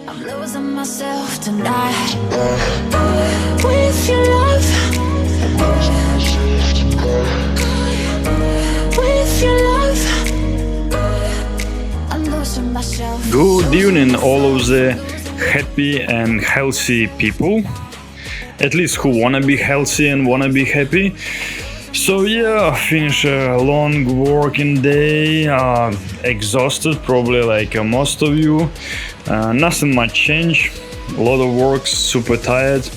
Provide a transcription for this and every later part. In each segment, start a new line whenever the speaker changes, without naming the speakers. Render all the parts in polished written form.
I'm losing myself tonight. With your love, with your love, I'm losing myself.
Good evening, all of the happy and healthy people, at least who wanna be healthy and wanna be happy. So yeah, finish a long working day, exhausted probably like most of you. Nothing much change, a lot of work, super tired,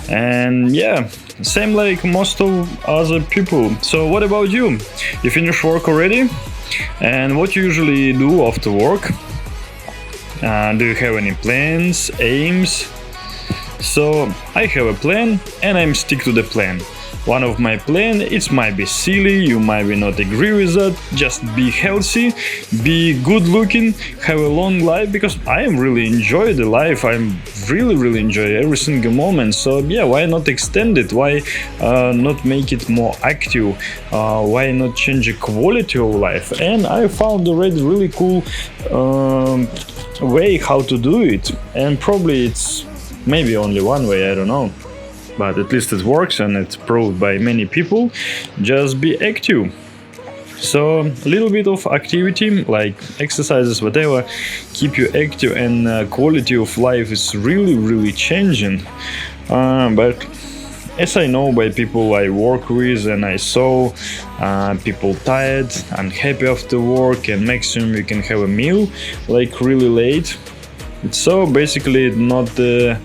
and yeah, same like most of other people. So what about you? You finish work already? And what you usually do after work? Do you have any plans, aims? So I have a plan and I'm stick to the plan. One of my plan, it might be silly, you might be not agree with that, just be healthy, be good looking, have a long life, because I am really enjoy the life, I'm really enjoy every single moment. So yeah, why not extend it? Why not make it more active? Why not change the quality of life? And I found already really cool way how to do it, and probably it's maybe only one way, I don't know, but at least it works and it's proved by many people. Just be active. So a little bit of activity like exercises, whatever, keep you active, and quality of life is really changing. But as I know by people I work with, and I saw people tired, unhappy after work, and maximum you can have a meal like really late. So basically not the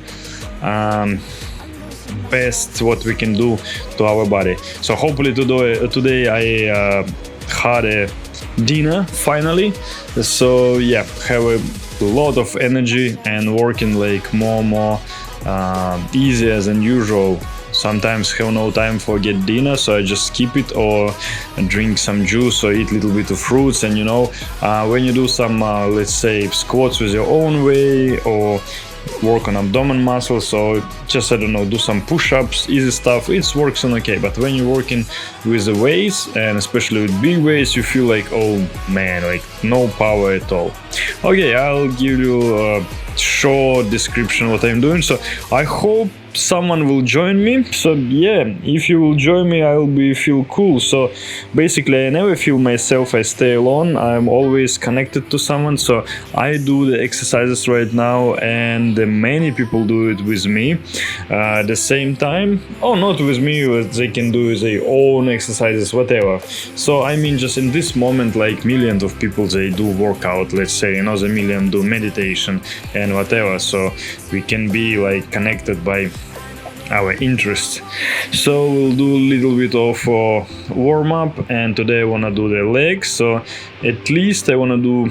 best what we can do to our body. So hopefully today I had a dinner finally. So yeah, have a lot of energy and working like more easier than usual. Sometimes have no time for get dinner, so I just skip it or drink some juice or eat a little bit of fruits. And you know, when you do some let's say squats with your own way, or work on abdomen muscles, or just, I don't know, do some push-ups, easy stuff, it works on okay. But when you're working with the weights, and especially with big weights, you feel like, oh man, like no power at all. Okay, I'll give you a short description what I'm doing. So I hope someone will join me. So yeah, if you will join me, I'll be feel cool. So basically I never feel myself I stay alone, I'm always connected to someone. So I do the exercises right now, and many people do it with me at the same time, or not with me, but they can do their own exercises, whatever. So I mean, just in this moment, like millions of people, they do workout, let's say another million do meditation and whatever. So we can be like connected by our interests. So we'll do a little bit of warm up, and today I want to do the legs. So at least I want to do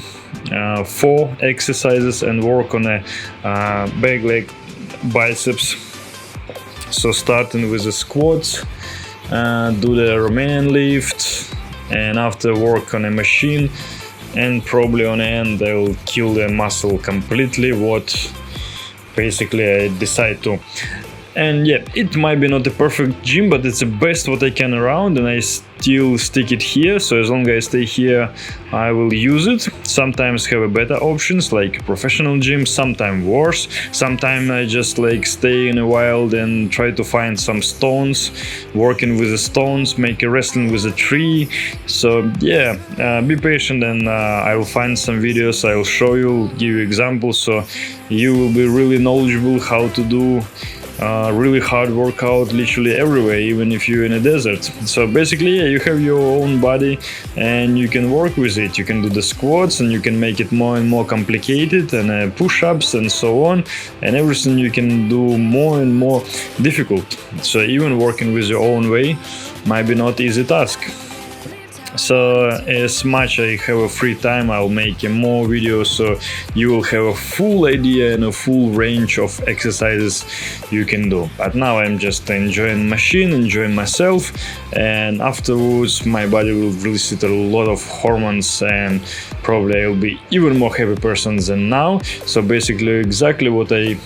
4 exercises and work on a back leg biceps. So starting with the squats, do the Romanian lift, and after work on a machine, and probably on the end I will kill the muscle completely, what basically I decide to. And yeah, it might be not a perfect gym, but it's the best what I can around, and I still stick it here. So as long as I stay here, I will use it. Sometimes have a better options like professional gym, sometimes worse. Sometimes I just like stay in a while and try to find some stones, working with the stones, make a wrestling with a tree. So yeah, be patient, and I will find some videos, I will show you, give you examples, so you will be really knowledgeable how to do really hard workout literally everywhere, even if you're in a desert. So basically, yeah, you have your own body and you can work with it. You can do the squats, and you can make it more and more complicated, and push-ups and so on, and everything you can do more and more difficult. So even working with your own way might be not easy task. So as much I have a free time, I'll make more videos, so you will have a full idea and a full range of exercises you can do. But now I'm just enjoying machine, enjoying myself, and afterwards my body will release a lot of hormones, and probably I'll be even more happy person than now. So basically exactly what I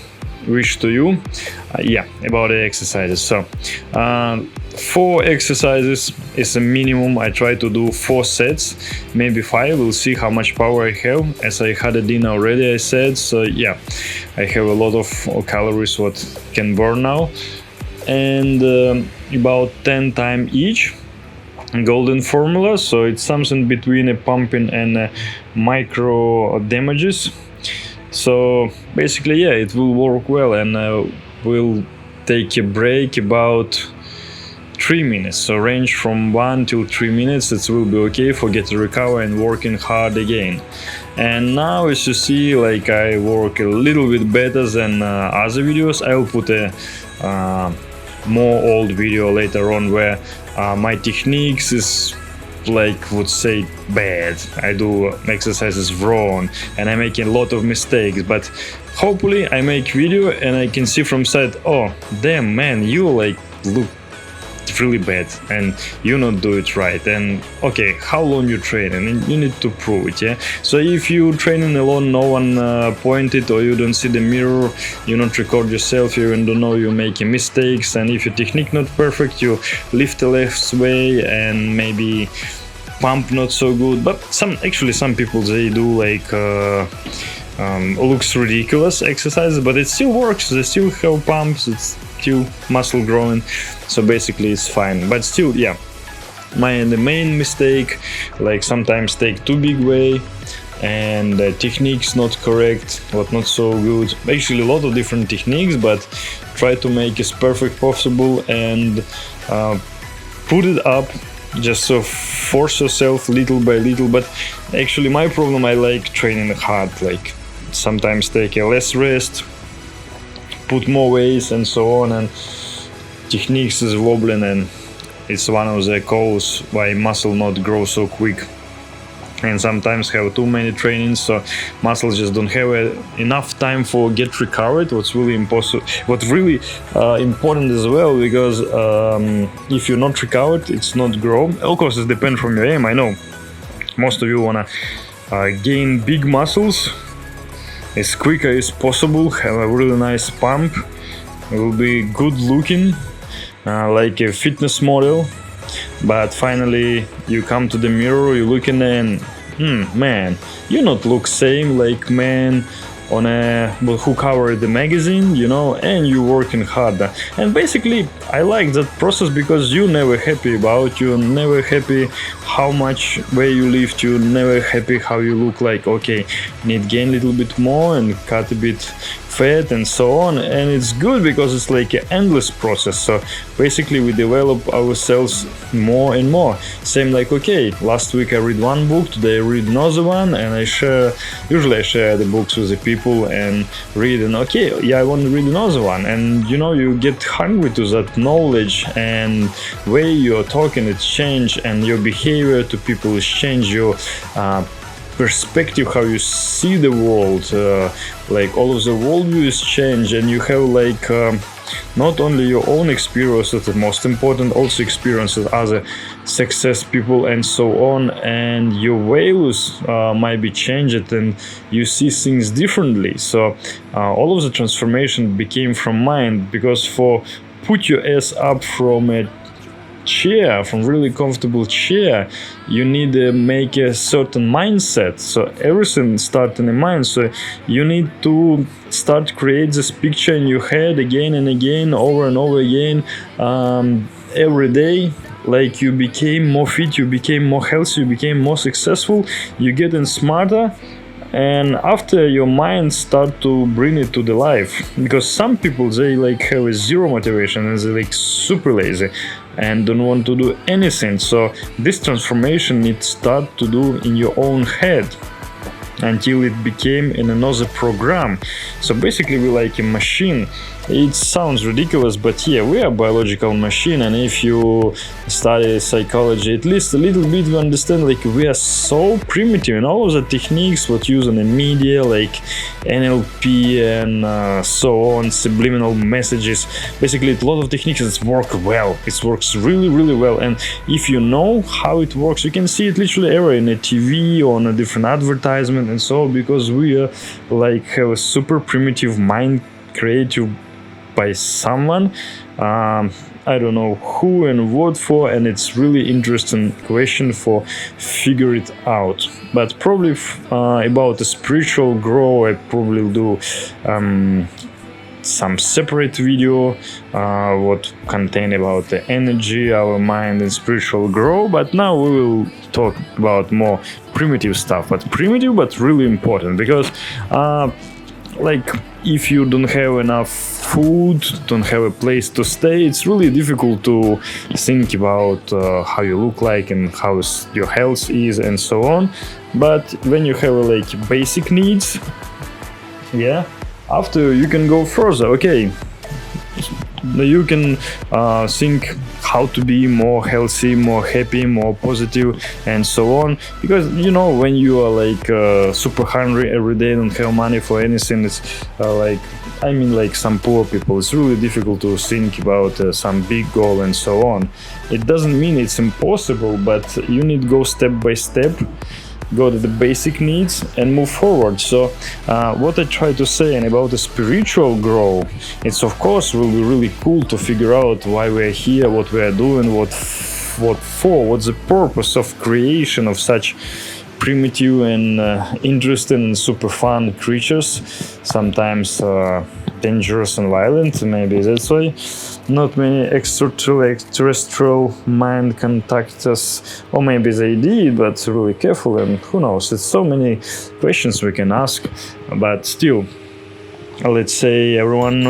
wish to you, yeah, about the exercises. So 4 exercises is a minimum. I try to do 4 sets, maybe 5. We'll see how much power I have. As I had a dinner already, I said, so yeah, I have a lot of calories what can burn now, and about 10 times each. Golden formula, so it's something between a pumping and a micro damages. So basically, yeah, it will work well, and we'll take a break about 3 minutes, so range from 1 to 3 minutes. It will be okay for getting recover and working hard again. And now, as you see, like I work a little bit better than other videos. I'll put a more old video later on where my techniques is like would say bad. I do exercises wrong and I make a lot of mistakes, but hopefully I make video and I can see from side, oh damn man, you like look really bad and you not do it right. And okay, how long you train, and you need to prove it. Yeah, so if you training alone, no one pointed, or you don't see the mirror, you not record yourself, you even don't know you're making mistakes, and if your technique not perfect, you lift the left way and maybe pump not so good. But some people they do like looks ridiculous exercises, but it still works. They still have pumps, it's still muscle growing, so basically it's fine. But still, yeah, the main mistake, like sometimes take too big way and the techniques not correct, but not so good. Actually a lot of different techniques, but try to make as perfect possible and put it up, just so force yourself little by little. But actually my problem, I like training hard, like sometimes take a less rest, put more weights and so on, and techniques is wobbling, and it's one of the causes why muscle not grow so quick. And sometimes have too many trainings, so muscles just don't have enough time for get recovered. What's really impossible, what really important as well, because if you're not recovered, it's not grow. Of course, it depends from your aim. I know most of you wanna gain big muscles as quick as possible, have a really nice pump, it will be good looking, like a fitness model. But finally you come to the mirror, you looking and man, you not look same like man on a who covered the magazine, you know, and you working harder. And basically I like that process, because you never happy about, you never happy how much weight you lift, you never happy how you look, like okay, need gain a little bit more and cut a bit fat and so on. And it's good because it's like an endless process. So basically we develop ourselves more and more. Same like, okay, last week I read one book, today I read another one, and usually I share the books with the people and read, and okay, yeah, I want to read another one. And you know, you get hungry to that knowledge, and way you're talking it's change, and your behavior to people is change, your perspective, how you see the world, like all of the worldview is change, and you have like not only your own experiences, the most important, also experiences other success people and so on, and your values might be changed and you see things differently. So all of the transformation became from mind, because for put your ass up from a chair, from really comfortable chair, you need to make a certain mindset. So everything starts in the mind. So you need to start create this picture in your head again and again, over and over again, every day. Like you became more fit, you became more healthy, you became more successful, you getting smarter. And after your mind start to bring it to the life, because some people they like have a zero motivation and they're like super lazy and don't want to do anything. So this transformation needs start to do in your own head until it became in another program. So basically we like a machine. It sounds ridiculous, but yeah, we are a biological machine, and if you study psychology at least a little bit, you understand like we are so primitive, and all of the techniques what used in the media like NLP and so on, subliminal messages, basically a lot of techniques that work well. It works really well, and if you know how it works, you can see it literally everywhere in a TV, on a different advertisement and so on, because we are like have a super primitive mind created by someone I don't know who and what for, and it's really interesting question for figure it out. But probably about the spiritual grow, I probably will do some separate video what contain about the energy, our mind, and spiritual grow. But now we will talk about more primitive stuff, but primitive but really important, because like if you don't have enough food, don't have a place to stay, it's really difficult to think about how you look like and how your health is and so on. But when you have like basic needs, yeah, after you can go further. Okay, you can think how to be more healthy, more happy, more positive, and so on. Because you know, when you are like super hungry every day, don't have money for anything, it's like, I mean, like some poor people, it's really difficult to think about some big goal and so on. It doesn't mean it's impossible, but you need to go step by step, go to the basic needs and move forward. So what I try to say and about the spiritual growth, it's of course will be really cool to figure out why we're here, what we are doing, what for, what's the purpose of creation of such primitive and interesting and super fun creatures, sometimes dangerous and violent. Maybe that's why not many extraterrestrial mind contact us, or maybe they did, but really careful, and who knows. It's so many questions we can ask, but still, let's say everyone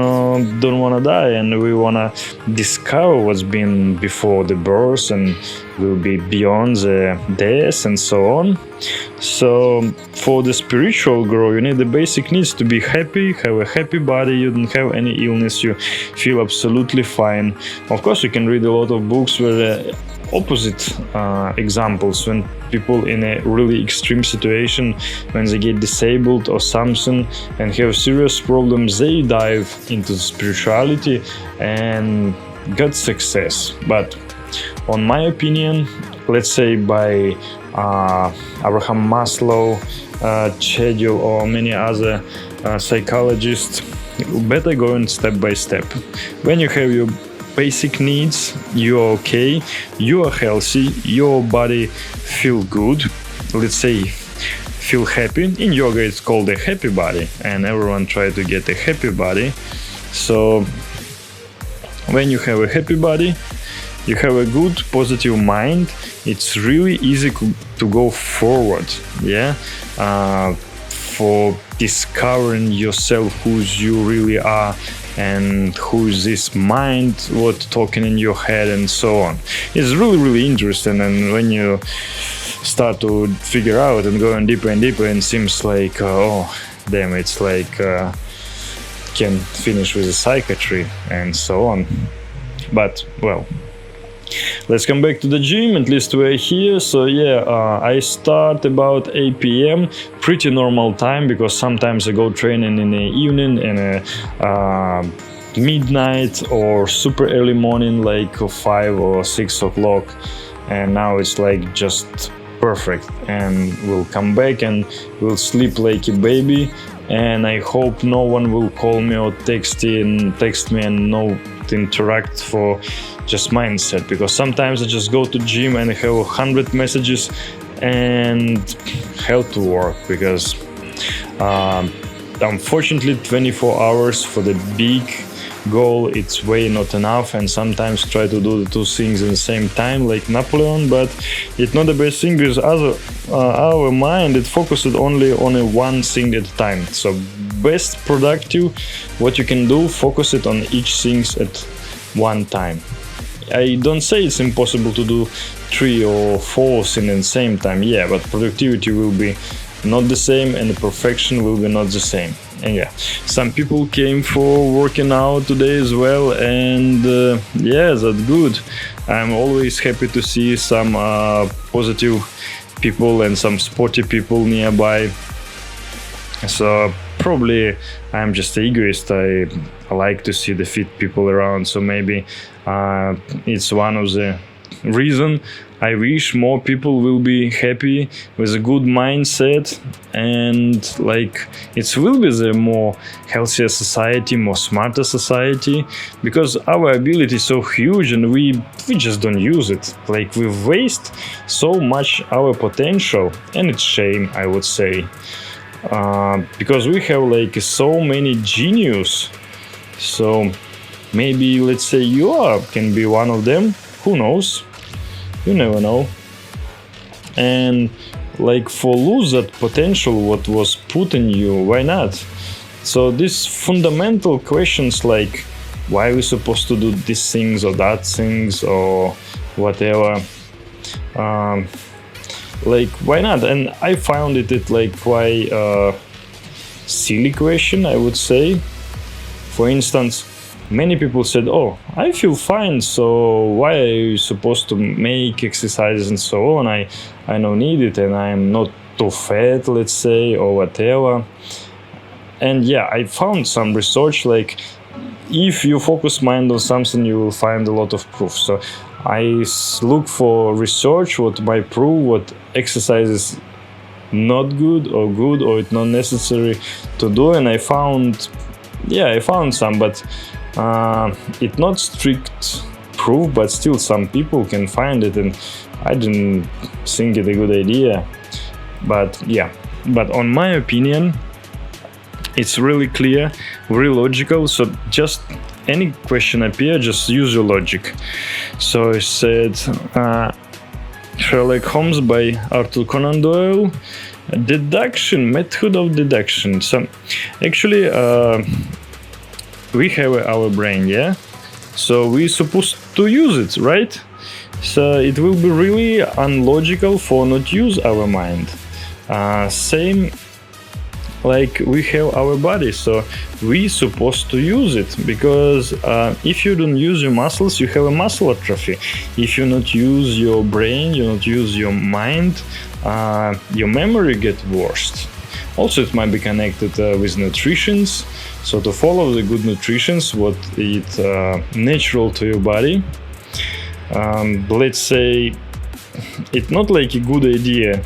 don't want to die, and we want to discover what's been before the birth and will be beyond the death and so on. So for the spiritual growth, you need the basic needs to be happy, have a happy body, you don't have any illness, you feel absolutely fine. Of course, you can read a lot of books where opposite examples, when people in a really extreme situation, when they get disabled or something and have serious problems, they dive into spirituality and got success. But on my opinion, let's say by Abraham Maslow schedule or many other psychologists, better going step by step. When you have your basic needs, you're okay, you are healthy, your body feel good, let's say feel happy. In yoga it's called a happy body, and everyone try to get a happy body. So when you have a happy body, you have a good positive mind, it's really easy to go forward, yeah, for discovering yourself, who you really are, and who is this mind, what talking in your head, and so on. It's really interesting, and when you start to figure out and going deeper and deeper, and seems like oh damn, it's like can finish with a psychiatry and so on. But well, let's come back to the gym. At least we're here. So yeah, I start about 8 p.m. pretty normal time, because sometimes I go training in the evening and midnight or super early morning, like 5 or 6 o'clock, and now it's like just perfect, and we'll come back and we'll sleep like a baby. And I hope no one will call me or text me and no interact for just mindset, because sometimes I just go to gym and I have 100 messages and hell to work, because unfortunately 24 hours for the big goal, it's way not enough, and sometimes try to do the two things at the same time like Napoleon, but it's not the best thing, because our mind, it focuses only on a one thing at a time. So best productive what you can do, focus it on each thing at one time. I don't say it's impossible to do 3 or 4 things at the same time, yeah, but productivity will be not the same and the perfection will be not the same. And yeah, some people came for working out today as well, and yeah, that's good. I'm always happy to see some positive people and some sporty people nearby. So probably I'm just an egoist. I like to see the fit people around, so maybe it's one of the reason I wish more people will be happy with a good mindset, and like it will be the more healthier society, more smarter society, because our ability is so huge and we just don't use it. Like we waste so much our potential, and it's shame, I would say, because we have like so many genius. So maybe, let's say, can be one of them. Who knows? You never know. And like for lose that potential what was put in you, why not? So these fundamental questions like why we supposed to do these things or that things or whatever, like why not? And I found it like quite silly question, I would say. For instance, many people said, oh, I feel fine, so why are you supposed to make exercises and so on? I don't need it, and I'm not too fat, let's say, or whatever. And yeah, I found some research like if you focus mind on something, you will find a lot of proof. So I look for research what might prove what exercise is not good, or it's not necessary to do, and I found some, but it's not strict proof, but still some people can find it, and I didn't think it a good idea. But on my opinion, it's really clear, very logical. So just any question appear, just use your logic. So I said Sherlock Holmes by Arthur Conan Doyle, method of deduction. So actually we have our brain, yeah, so we're supposed to use it, right? So it will be really unlogical for not use our mind. Same like we have our body, so we supposed to use it, because if you don't use your muscles, you have a muscle atrophy. If you not use your brain, you not use your mind, your memory get worse. Also, it might be connected with nutrition. So to follow the good nutrition, what is natural to your body, let's say it's not like a good idea.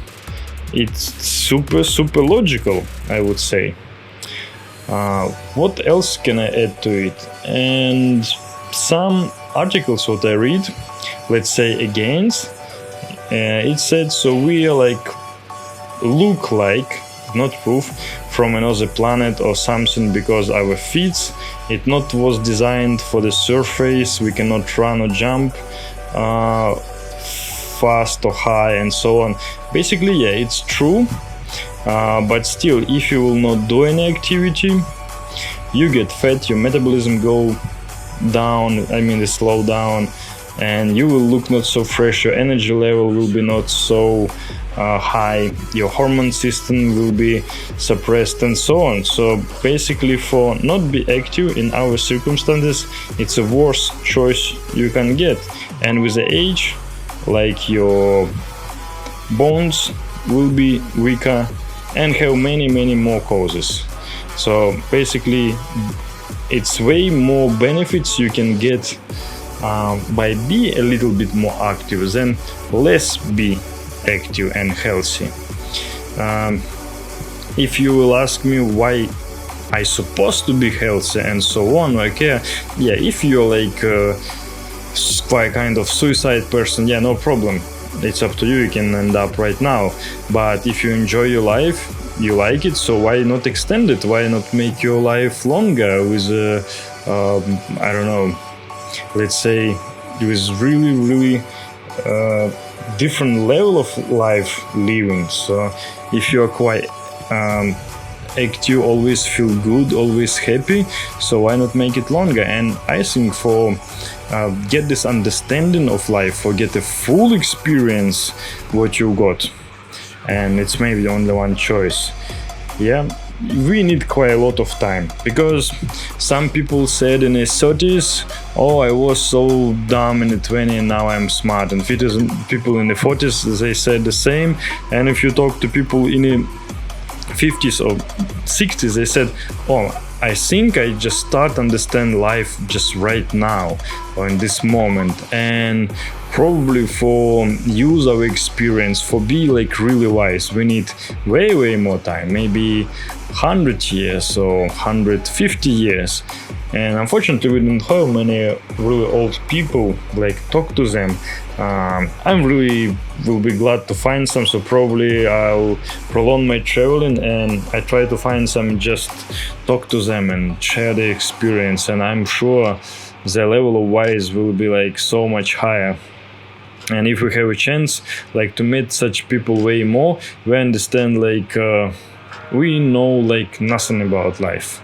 It's super logical, I would say. What else can I add to it? And some articles what I read, let's say against, it said so we are like look like, not proof, from another planet or something, because our feet it not was designed for the surface. We cannot run or jump fast or high and so on. Basically, yeah, it's true, but still, if you will not do any activity, you get fat, your metabolism go down, they slow down, and you will look not so fresh, your energy level will be not so high, your hormone system will be suppressed and so on. So basically, for not be active in our circumstances, it's a worst choice you can get. And with the age, like your bones will be weaker and have many more causes. So basically, it's way more benefits you can get by be a little bit more active than less be active and healthy. If you will ask me why I supposed to be healthy and so on, like if you're like quite kind of suicide person, no problem, it's up to you, you can end up right now. But if you enjoy your life, you like it, so why not extend it? Why not make your life longer with I don't know, let's say with really different level of life living. So if you are quite active, always feel good, always happy, so why not make it longer? And I think for get this understanding of life, for get a full experience what you got, and it's maybe only one choice, we need quite a lot of time, because some people said in their 30s, oh, I was so dumb in the 20s and now I'm smart, and people in the 40s, they said the same. And if you talk to people in the 50s or 60s, they said, oh, I think I just start understand life just right now or in this moment. And probably for use our experience, for be like really wise, we need way more time, maybe 100 years or 150 years. And unfortunately we don't have many really old people, like talk to them. I'm really will be glad to find some, so probably I'll prolong my traveling and I try to find some, just talk to them and share the experience, and I'm sure the level of wise will be like so much higher. And if we have a chance like to meet such people way more, we understand like we know like nothing about life.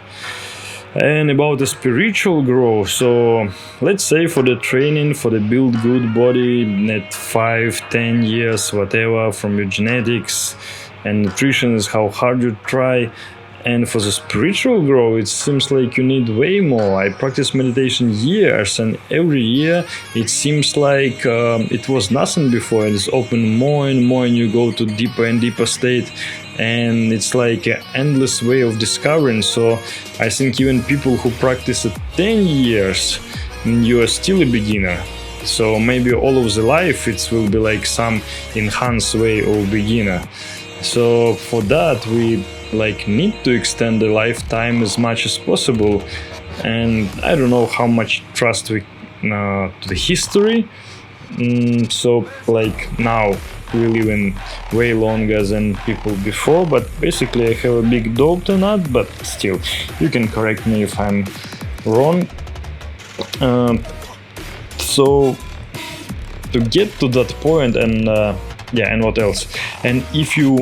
And about the spiritual growth, so let's say for the training, for the build good body, net 5-10 years whatever, from your genetics and nutrition is how hard you try. And for the spiritual growth, it seems like you need way more. I practice meditation years, and every year it seems like it was nothing before. It's open more and more, and you go to deeper and deeper state. And it's like an endless way of discovering. So I think even people who practice it 10 years, you are still a beginner. So maybe all of the life it will be like some enhanced way of beginner. So for that we like need to extend the lifetime as much as possible. And I don't know how much trust we to the history. So like now we live in way longer than people before, but basically I have a big doubt on that, but still you can correct me if I'm wrong. So to get to that point, and and what else, and if you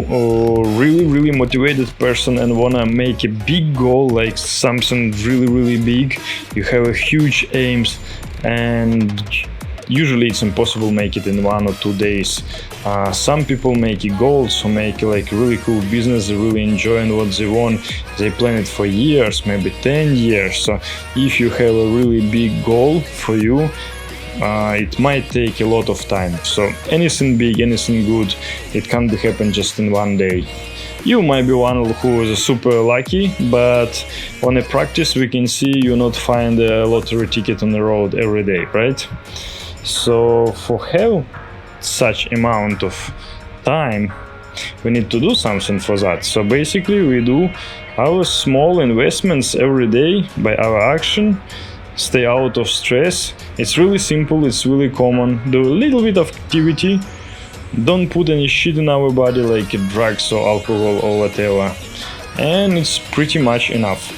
really motivated person and wanna make a big goal, like something really big, you have a huge aims, and usually it's impossible make it in 1 or 2 days. Some people make it goals, who make like really cool business, they really enjoying what they want, they plan it for years, maybe 10 years. So if you have a really big goal for you, it might take a lot of time. So anything big, anything good, it can't be happen just in 1 day. You might be one who is super lucky, but on a practice we can see you not find a lottery ticket on the road every day, right? So for have such amount of time, we need to do something for that. So basically we do our small investments every day by our action, stay out of stress. It's really simple, it's really common. Do a little bit of activity, don't put any shit in our body like drugs or alcohol or whatever, and it's pretty much enough.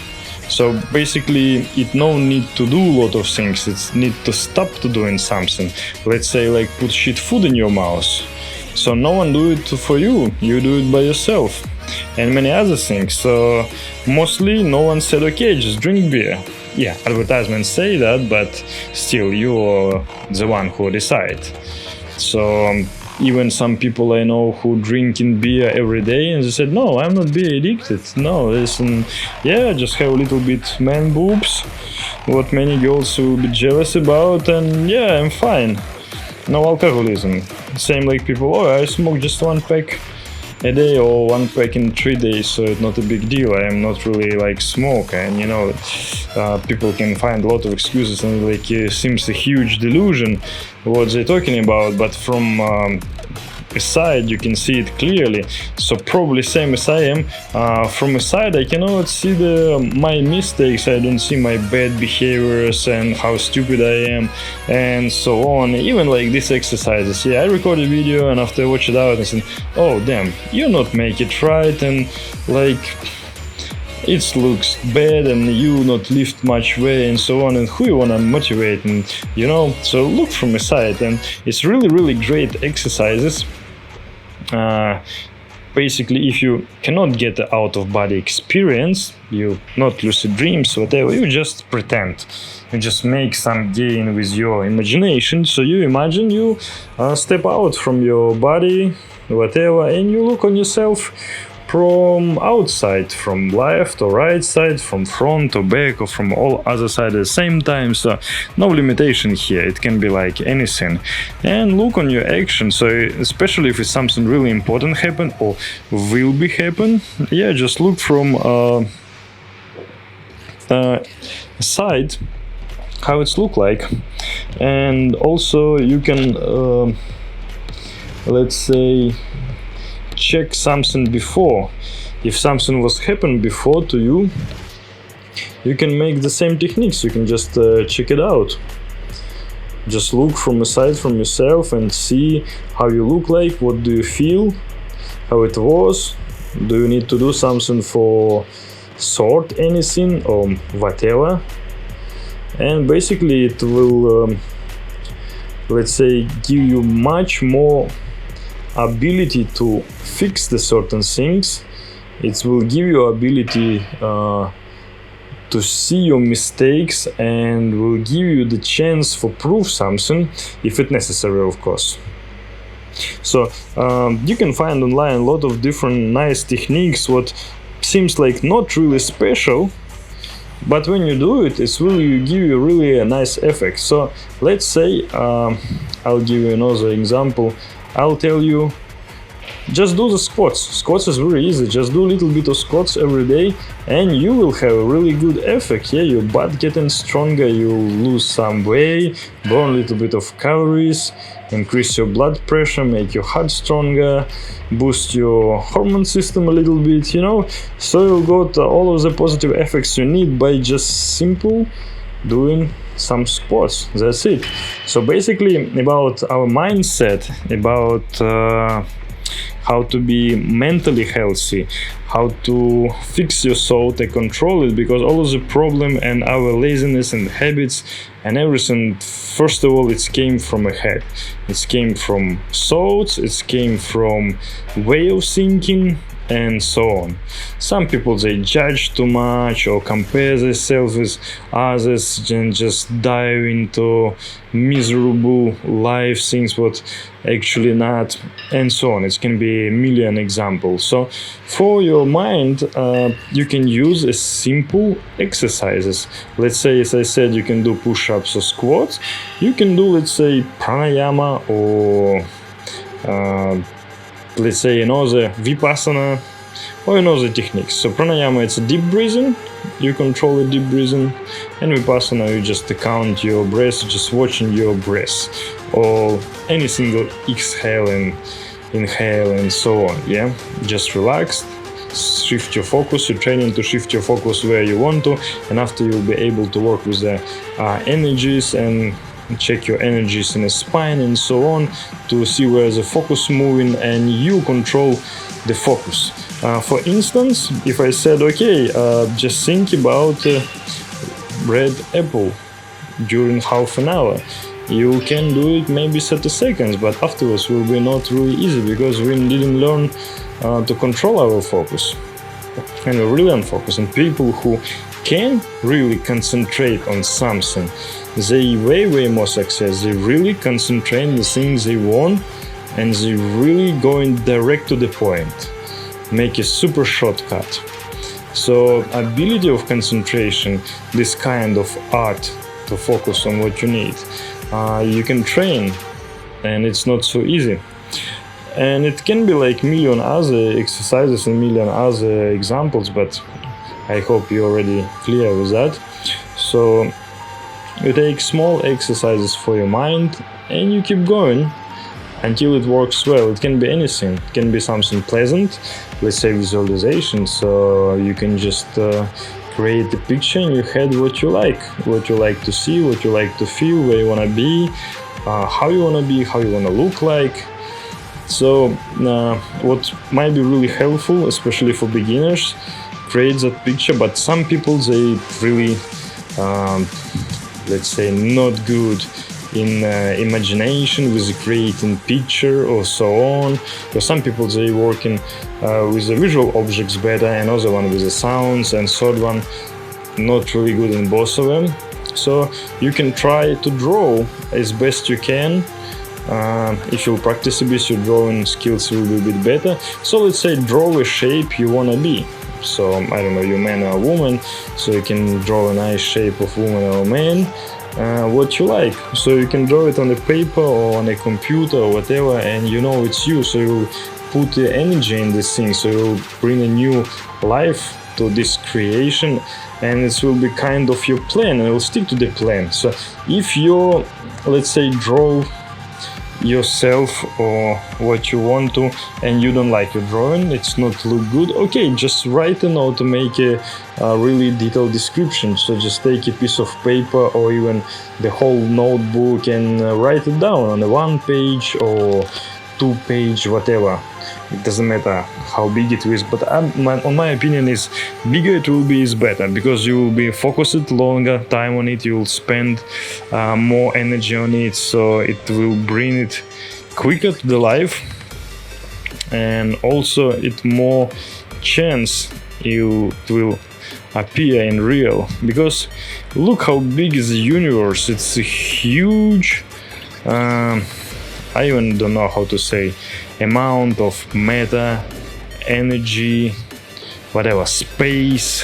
So basically it no need to do a lot of things, it's need to stop to doing something. Let's say like put shit food in your mouth. So no one do it for you, you do it by yourself. And many other things. So mostly no one said okay, just drink beer. Yeah, advertisements say that, but still you're the one who decide. So even some people I know who drinking beer every day, and they said, no, I'm not beer addicted. No, listen, yeah, just have a little bit man boobs, what many girls will be jealous about, and yeah, I'm fine. No alcoholism. Same like people, oh, I smoke just 1 pack a day or 1 pack in 3 days, so it's not a big deal. I am not really like smoke, and you know, people can find a lot of excuses, and like it seems a huge delusion what they're talking about, but from a side you can see it clearly. So probably same as I am, from a side I cannot see my mistakes, I don't see my bad behaviors and how stupid I am and so on. Even like these exercises, yeah, I record a video and after I watch it out I say, oh damn, you not make it right, and like it looks bad and you not lift much weight and so on, and who you wanna motivate, and you know, so look from a side, and it's really great exercises. Basically if you cannot get the out of body experience, you not lucid dreams, whatever, you just pretend, you just make some game with your imagination. So you imagine you step out from your body, whatever, and you look on yourself from outside, from left or right side, from front or back, or from all other sides at the same time. So no limitation here, it can be like anything. And look on your action, so especially if it's something really important happen or will be happen, yeah, just look from side how it's look like. And also you can let's say check something before. If something was happened before to you, you can make the same techniques. You can just check it out. Just look from aside from yourself and see how you look like, what do you feel, how it was, do you need to do something for sort anything or whatever. And basically it will let's say give you much more ability to fix the certain things. It will give you ability to see your mistakes and will give you the chance for prove something if it's necessary, of course. So you can find online a lot of different nice techniques what seems like not really special, but when you do it, it's really give you really a nice effect. So let's say I'll give you another example. I'll tell you, just do the squats. Squats is very easy. Just do a little bit of squats every day and you will have a really good effect. Yeah, your butt getting stronger, you'll lose some weight, burn a little bit of calories, increase your blood pressure, make your heart stronger, boost your hormone system a little bit, you know. So you'll got all of the positive effects you need by just simple doing some squats. That's it. So basically about our mindset, about how to be mentally healthy, how to fix your thought and control it, because all of the problem and our laziness and habits and everything, first of all, it came from a head. It came from thoughts, it came from way of thinking, and so on. Some people, they judge too much or compare themselves with others and just dive into miserable life things what actually not, and so on. It can be a million examples. So for your mind, you can use a simple exercises. Let's say, as I said, you can do push-ups or squats. You can do, let's say, pranayama or let's say another vipassana or another techniques. So pranayama, it's a deep breathing, you control the deep breathing, and vipassana, you just count your breath, just watching your breath, or any single exhale and inhale and so on. Yeah, just relax, shift your focus. You're training to shift your focus where you want to, and after you'll be able to work with the energies and check your energies in the spine and so on to see where the focus moving, and you control the focus. For instance, if I said, okay, just think about red apple during half an hour, you can do it maybe 30 seconds, but afterwards will be not really easy because we didn't learn to control our focus, and we're really unfocused. And people who can really concentrate on something, they way more success. They really concentrate on the things they want, and they really going direct to the point, make a super shortcut. So ability of concentration, this kind of art to focus on what you need, you can train, and it's not so easy. And it can be like million other exercises and million other examples, but I hope you're already clear with that. So you take small exercises for your mind and you keep going until it works well. It can be anything. It can be something pleasant, let's say visualization. So you can just create a picture in your head what you like to see, what you like to feel, where you want to be, how you want to be, how you want to look like. So what might be really helpful, especially for beginners, create that picture. But some people, they really let's say not good in imagination with creating picture or so on. Because some people, they working with the visual objects better, and other one with the sounds, and third one not really good in both of them. So you can try to draw as best you can. If you practice a bit, your drawing skills will be a bit better. So let's say draw a shape you wanna be. So I don't know, you're man or a woman, so you can draw a nice shape of woman or man, what you like. So you can draw it on a paper or on a computer or whatever, and you know it's you. So you put the energy in this thing, so you'll bring a new life to this creation, and it will be kind of your plan, and you'll stick to the plan. So if you, let's say, draw yourself or what you want to, and you don't like your drawing, it's not look good, okay, just write a note to make a really detailed description. So just take a piece of paper or even the whole notebook and write it down on a 1 page or 2 page, whatever. It doesn't matter how big it is, but on my opinion is bigger it will be is better, because you will be focused longer time on it, you will spend more energy on it, so it will bring it quicker to the life, and also it more chance it will appear in real. Because look how big is the universe, it's a huge I even don't know how to say, amount of matter, energy, whatever, space,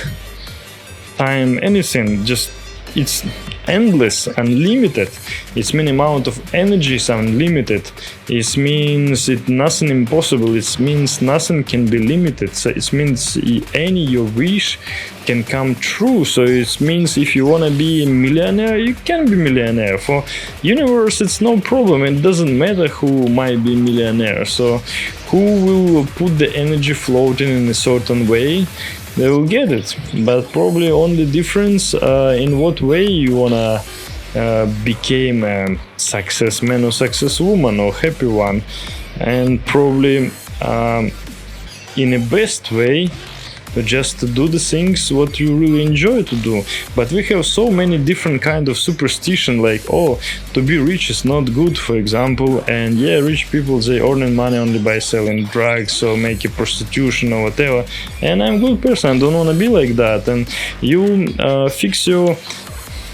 time, anything, just it's endless, unlimited. It means amount of energy is unlimited. It means it nothing impossible. It means nothing can be limited. So it means any your wish can come true. So it means if you wanna be a millionaire, you can be millionaire. For universe, it's no problem. It doesn't matter who might be millionaire. So who will put the energy floating in a certain way, they will get it. But probably only difference in what way you wanna became a success man or success woman or happy one, and probably in a best way just to do the things what you really enjoy to do. But we have so many different kind of superstition, like, oh, to be rich is not good, for example, and yeah, rich people, they earning money only by selling drugs or make a prostitution or whatever, and I'm a good person, I don't want to be like that. And you fix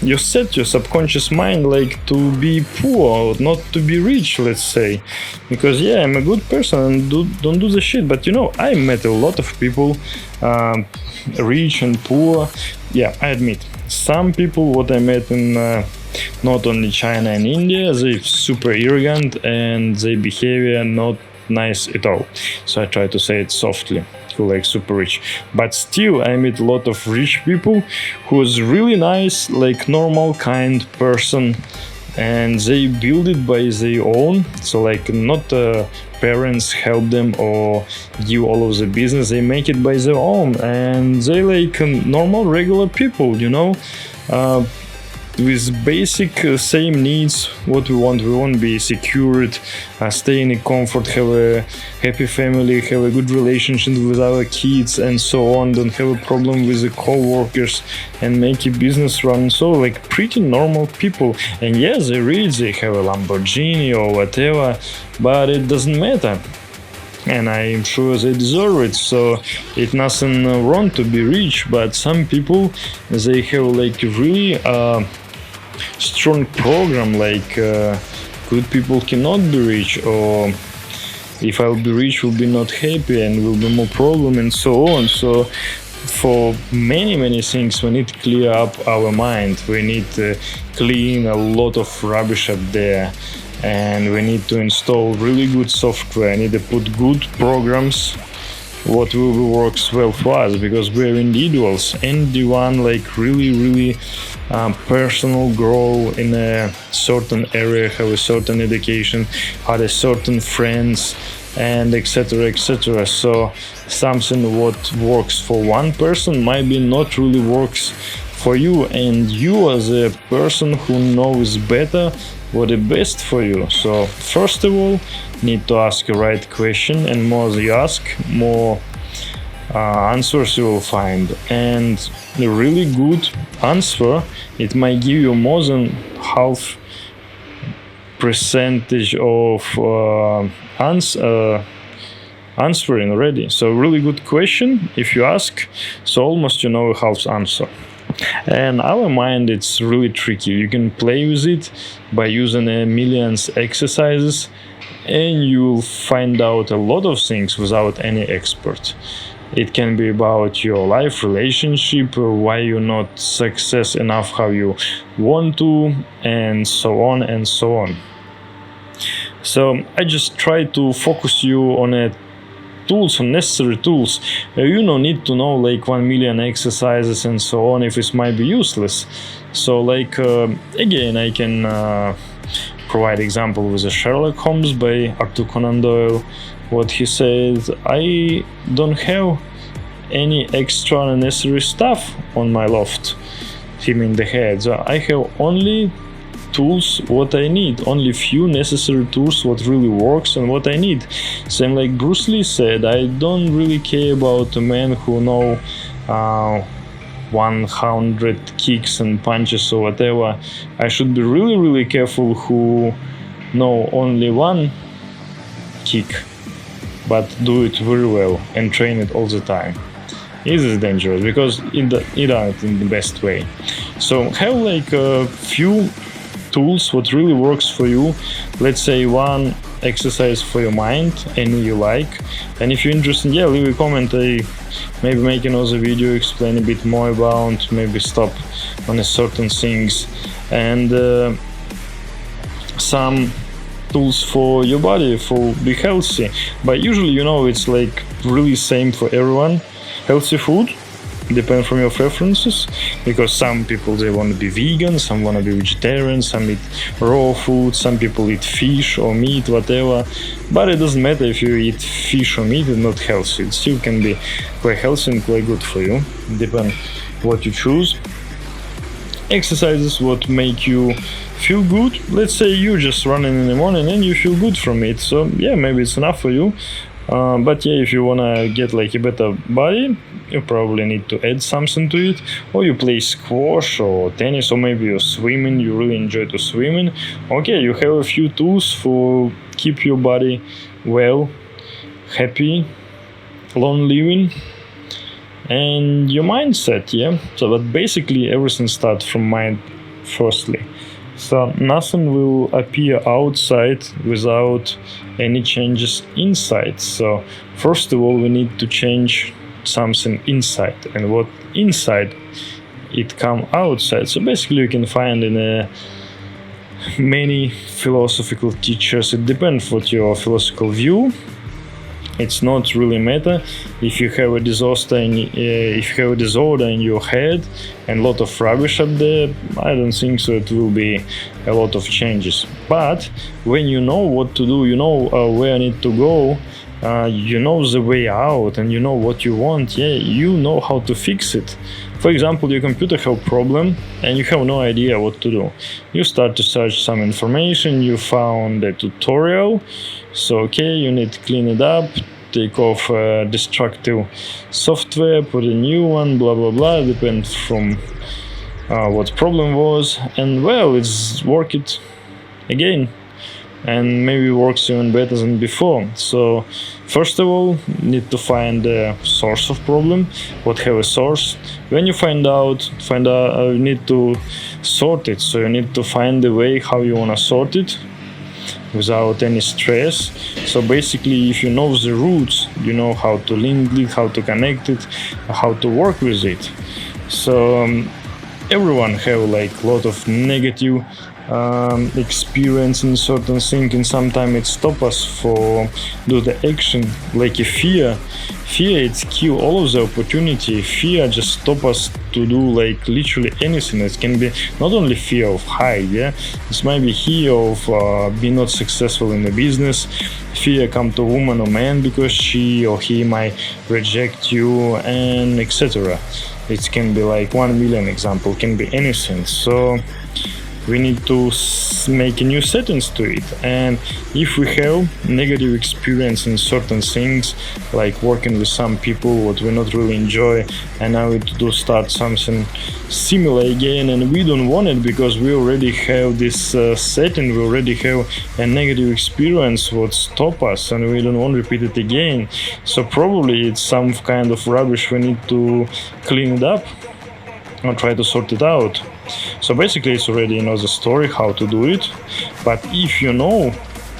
you set your subconscious mind like to be poor, not to be rich, let's say, because yeah, I'm a good person and don't do the shit. But you know, I met a lot of people, rich and poor. Yeah, I admit, some people what I met in not only China and India, they super arrogant and their behavior not nice at all. So I try to say it softly, who like super rich. But still I meet a lot of rich people who's really nice, like normal kind person, and they build it by their own. So like not parents help them or give all of the business, they make it by their own, and they like normal regular people, you know, with basic same needs what we want to be secured, stay in a comfort, have a happy family, have a good relationship with our kids and so on, don't have a problem with the co-workers, and make a business run. So like pretty normal people. And yes, they have a Lamborghini or whatever, but it doesn't matter, and I'm sure they deserve it. So it's nothing wrong to be rich, but some people, they have like really strong program, like good people cannot be rich, or if I'll be rich will be not happy and will be more problem and so on. So for many things we need to clear up our mind, we need to clean a lot of rubbish up there, and we need to install really good software, need to put good programs what will works well for us, because we're individuals. Anyone like really personal grow in a certain area, have a certain education, had a certain friends, and etc. So something what works for one person might be not really works for you, and you as a person who knows better what is best for you. So first of all, need to ask the right question, and more you ask, more answers you will find. And a really good answer, it might give you more than half percentage of answering already. So really good question if you ask, so almost you know half answer. And our mind, it's really tricky. You can play with it by using a millions exercises, and you'll find out a lot of things without any expert. It can be about your life, relationship, why you're not success enough how you want to, and so on and so on. So I just try to focus you on a tools, unnecessary tools. You don't need to know like 1 million exercises and so on if it might be useless. So like again, I can provide example with the Sherlock Holmes by Arthur Conan Doyle. What he said, I don't have any extra unnecessary stuff on my loft, him in the head. So I have only tools what I need, only few necessary tools what really works and what I need. Same like Bruce Lee said, I don't really care about a man who know 100 kicks and punches or whatever. I should be really careful who know only one kick but do it very well and train it all the time. This is dangerous because it does it in the best way. So have like a few tools what really works for you. Let's say one exercise for your mind, any you like. And if you're interested, yeah, leave a comment. I maybe make another video, explain a bit more about, maybe stop on a certain things, and some tools for your body for be healthy. But usually, you know, it's like really same for everyone. Healthy food depend from your preferences, because some people they want to be vegan, some want to be vegetarian, some eat raw food, some people eat fish or meat, whatever. But it doesn't matter if you eat fish or meat, it's not healthy. It still can be quite healthy and quite good for you. Depend what you choose. Exercises what make you feel good. Let's say you just running in the morning and you feel good from it. So yeah, maybe it's enough for you. But yeah, if you wanna get like a better body, you probably need to add something to it. Or you play squash or tennis, or maybe you're swimming, you really enjoy to swimming. Okay, you have a few tools for keep your body well, happy, long living, and your mindset, yeah. So but basically everything starts from mind firstly. So nothing will appear outside without any changes inside. So first of all, we need to change something inside, and what inside it come outside. So basically you can find in many philosophical teachers, it depends what your philosophical view. It's not really matter if you have a disaster if you have a disorder in your head and a lot of rubbish up there. I don't think so it will be a lot of changes. But when you know what to do, you know where I need to go, you know the way out, and you know what you want, yeah, you know how to fix it. For example, your computer have problem and you have no idea what to do. You start to search some information, you found a tutorial, so okay, you need to clean it up, take off destructive software, put a new one, blah blah blah, depends from what problem was, and well, it's work it again, and maybe works even better than before. So first of all, need to find the source of problem, what have a source. When you find out you need to sort it. So you need to find the way how you want to sort it without any stress. So basically, if you know the roots, you know how to link it, how to connect it, how to work with it. So everyone have like a lot of negative experience in certain things, and sometimes it stops us for do the action, like a fear it's kill all of the opportunity. Fear just stop us to do like literally anything. It can be not only fear of height, yeah, this might be fear of being not successful in the business, fear come to woman or man because she or he might reject you, and etc. It can be like 1 million example, can be anything. So we need to make a new settings to it. And if we have negative experience in certain things, like working with some people what we not really enjoy, and now we do start something similar again, and we don't want it because we already have this setting, we already have a negative experience what stop us, and we don't want to repeat it again. So probably it's some kind of rubbish, we need to clean it up or try to sort it out. So basically it's already the story how to do it. But if you know,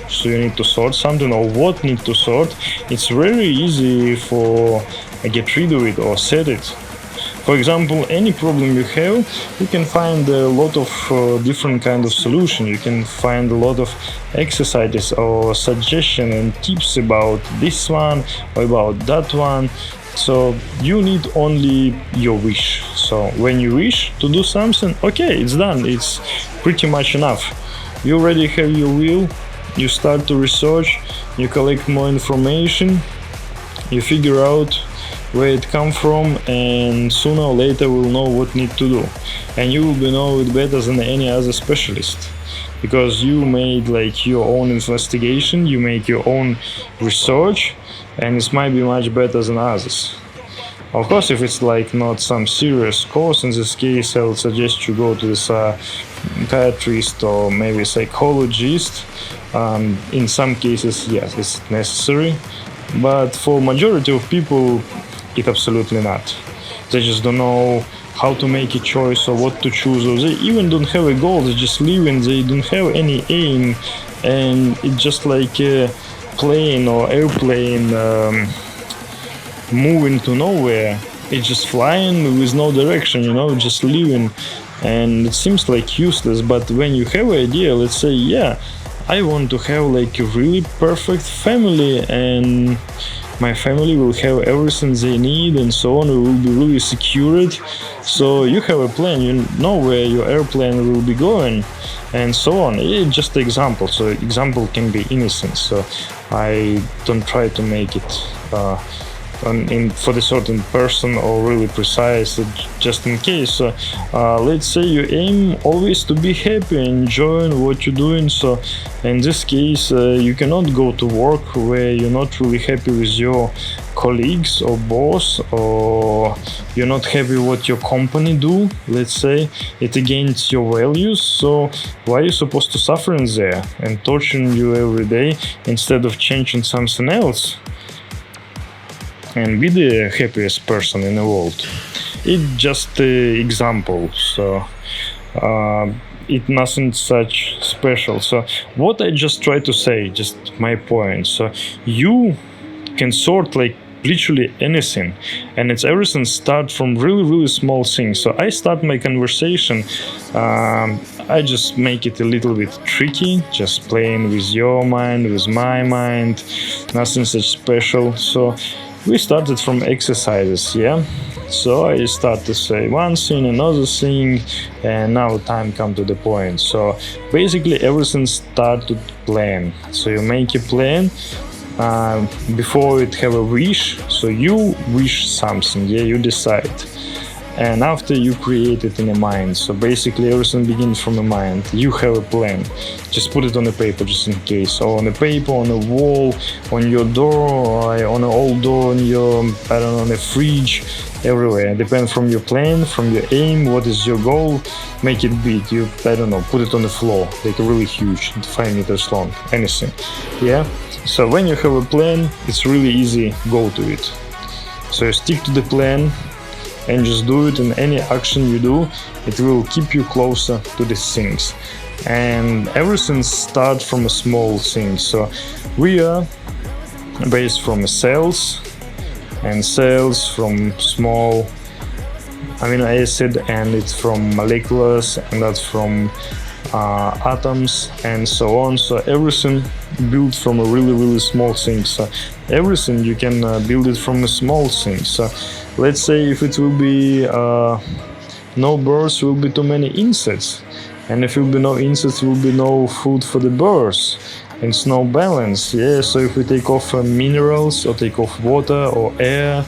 so you need to sort something or what need to sort, it's very easy for get rid of it or set it. For example, any problem you have, you can find a lot of different kind of solution. You can find a lot of exercises or suggestion and tips about this one or about that one. So you need only your wish. So when you wish to do something, okay, it's done. It's pretty much enough. You already have your will. You start to research. You collect more information. You figure out where it come from, and sooner or later we'll know what need to do, and you will know it better than any other specialist, because you made like your own investigation, you make your own research, and it might be much better than others. Of course, if it's like not some serious course, in this case I would suggest you go to this psychiatrist or maybe psychologist. In some cases, yes, it's necessary, but for majority of people it absolutely not. They just don't know how to make a choice or what to choose, or they even don't have a goal. They just live and they don't have any aim, and it's just like a plane or airplane moving to nowhere. It's just flying with no direction, just living, and it seems like useless. But when you have an idea, let's say, yeah, I want to have like a really perfect family, and my family will have everything they need and so on, we will be really secured. So you have a plan, you know where your airplane will be going and so on. It's just an example, so example can be innocent, so I don't try to make it for the certain person or really precise, just in case. So let's say you aim always to be happy, enjoying what you're doing. So in this case, you cannot go to work where you're not really happy with your colleagues or boss, or you're not happy what your company do. Let's say it against your values. So why are you supposed to suffer in there and torturing you every day instead of changing something else and be the happiest person in the world? It's just an example, so it's nothing such special. So what I just try to say, just my point. So you can sort like literally anything, and it's everything start from really small things. So I start my conversation, I just make it a little bit tricky, just playing with your mind, with my mind, nothing such special. So we started from exercises, yeah. So I start to say one thing, another thing, and now time come to the point. So basically everything start to plan. So you make a plan before it have a wish. So you wish something, yeah, you decide. And after you create it in a mind. So basically everything begins from the mind. You have a plan. Just put it on the paper just in case. Or on the paper, on a wall, on your door, or on an old door, on your, I don't know, on a fridge, everywhere. Depend from your plan, from your aim, what is your goal. Make it big. You, I don't know, put it on the floor. Like really huge, 5 meters long, anything. Yeah? So when you have a plan, it's really easy, go to it. So you stick to the plan, and just do it. In any action you do, it will keep you closer to these things. And everything starts from a small thing. So we are based from cells, and cells from small amino acid, and it's from molecules, and that's from atoms and so on. So everything built from a really small thing. So everything you can build it from a small thing. So let's say if it will be no birds, will be too many insects, and if will be no insects, will be no food for the birds. It's no balance, yeah. So if we take off minerals or take off water or air,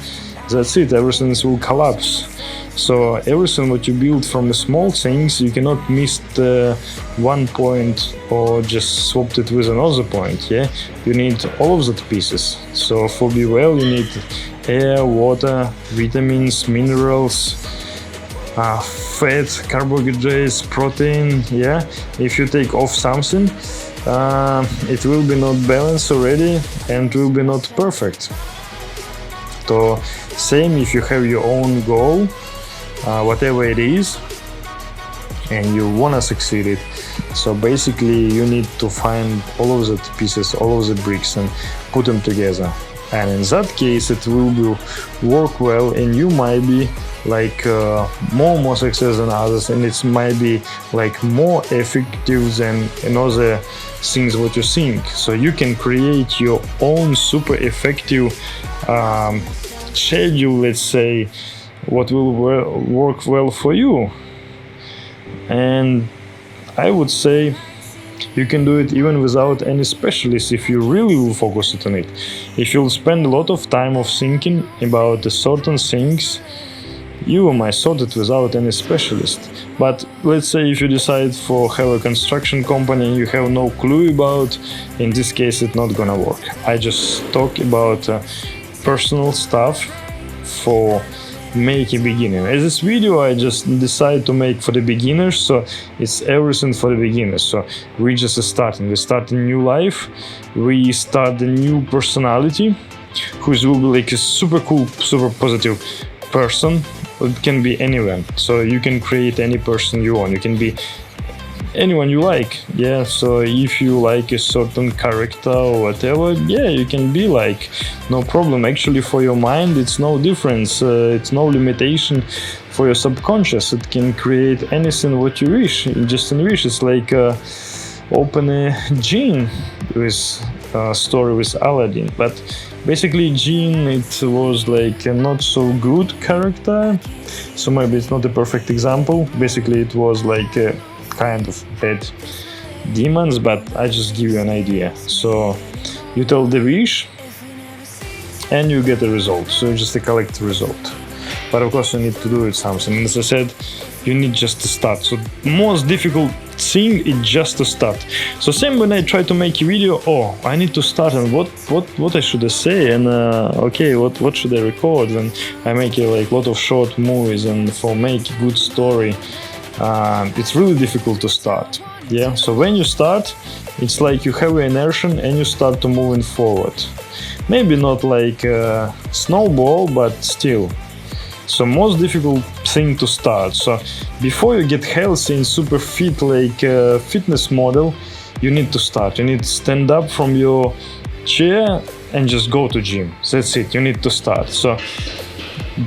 that's it, everything will collapse. So everything what you build from the small things, you cannot miss the one point or just swapped it with another point, yeah. You need all of the pieces. So for be well, you need air, water, vitamins, minerals, fat, carbohydrates, protein, yeah. If you take off something, it will be not balanced already, and will be not perfect. So same if you have your own goal, whatever it is, and you wanna succeed it. So basically you need to find all of the pieces, all of the bricks, and put them together. And in that case it will work well, and you might be like more success than others, and it might be like more effective than another things what you think. So you can create your own super effective schedule, let's say, what will work well for you. And I would say you can do it even without any specialist if you really will focus it on it. If you'll spend a lot of time of thinking about the certain things, you might sort it without any specialist. But let's say if you decide for have a construction company and you have no clue about, in this case it's not gonna work. I just talk about personal stuff for make a beginner. As this video I just decided to make for the beginners, so it's everything for the beginners. So we just starting, we start a new life, we start a new personality, who will be like a super cool, super positive person. It can be anyone, so you can create any person you want, you can be anyone you like. Yeah, so if you like a certain character or whatever, yeah, you can be like, no problem. Actually for your mind it's no difference, it's no limitation. For your subconscious it can create anything what you wish, just in wish. It's like open a gene with a story with Aladdin, but basically Gene, it was like a not so good character, so maybe it's not a perfect example. Basically it was like a kind of bad demons, but I just give you an idea. So you tell the wish and you get a result, so you just collect the result. But of course you need to do it something, and as I said, you need just to start. So most difficult thing is just to start. So same when I try to make a video, oh, I need to start, and what I should say, and okay, what should I record, and I make a like lot of short movies, and for make a good story, it's really difficult to start. Yeah, so when you start, it's like you have an inertia and you start to moving forward. Maybe not like a snowball, but still. So most difficult thing to start. So before you get healthy and super fit like a fitness model, you need to start. You need to stand up from your chair and just go to gym. That's it. You need to start. So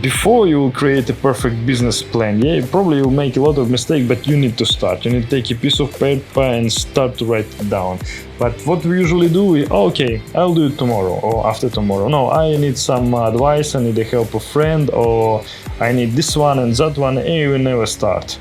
before you will create a perfect business plan, yeah, probably you'll make a lot of mistakes, but you need to start. You need to take a piece of paper and start to write it down. But what we usually do, okay, I'll do it tomorrow or after tomorrow. No, I need some advice, I need the help of a friend, or I need this one and that one, and we never start.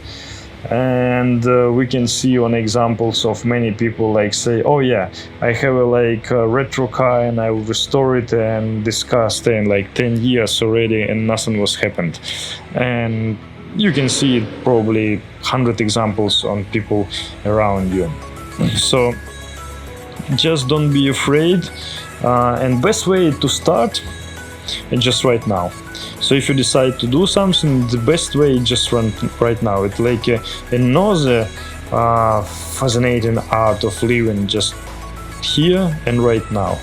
And we can see on examples of many people like say, oh yeah, I have a retro car and I will restore it and discuss it in like 10 years already and nothing was happened. And you can see probably 100 examples on people around you. So just don't be afraid, and best way to start is just right now. So if you decide to do something, the best way is just run right now. It's like another fascinating art of living, just here and right now.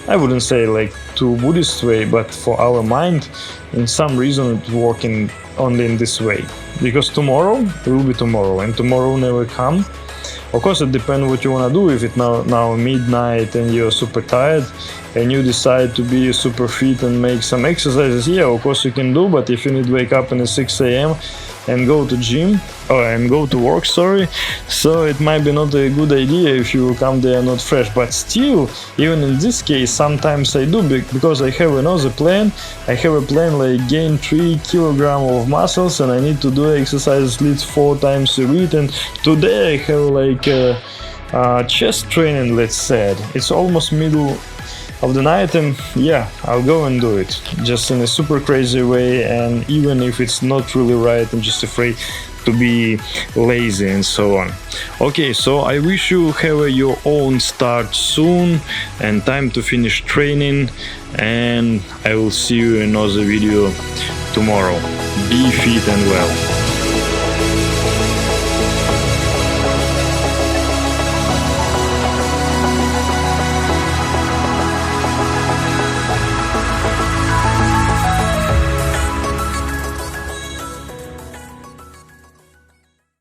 I wouldn't say like to Buddhist way, but for our mind, in some reason it's working only in this way. Because tomorrow will be tomorrow, and tomorrow never come. Of course, it depends what you want to do. If it's now midnight and you're super tired and you decide to be super fit and make some exercises, yeah, of course you can do. But if you need to wake up at 6 a.m. and go to gym and go to work, so it might be not a good idea if you come there not fresh. But still, even in this case, sometimes I do, because I have another plan. I have a plan like gain 3 kilograms of muscles, and I need to do exercises at least 4 times a week. And today I have like chest training, let's say. It's almost middle of the night, and yeah, I'll go and do it just in a super crazy way. And even if it's not really right, I'm just afraid to be lazy and so on. Okay, so I wish you have your own start soon and time to finish training, and I will see you in another video tomorrow. Be fit and well.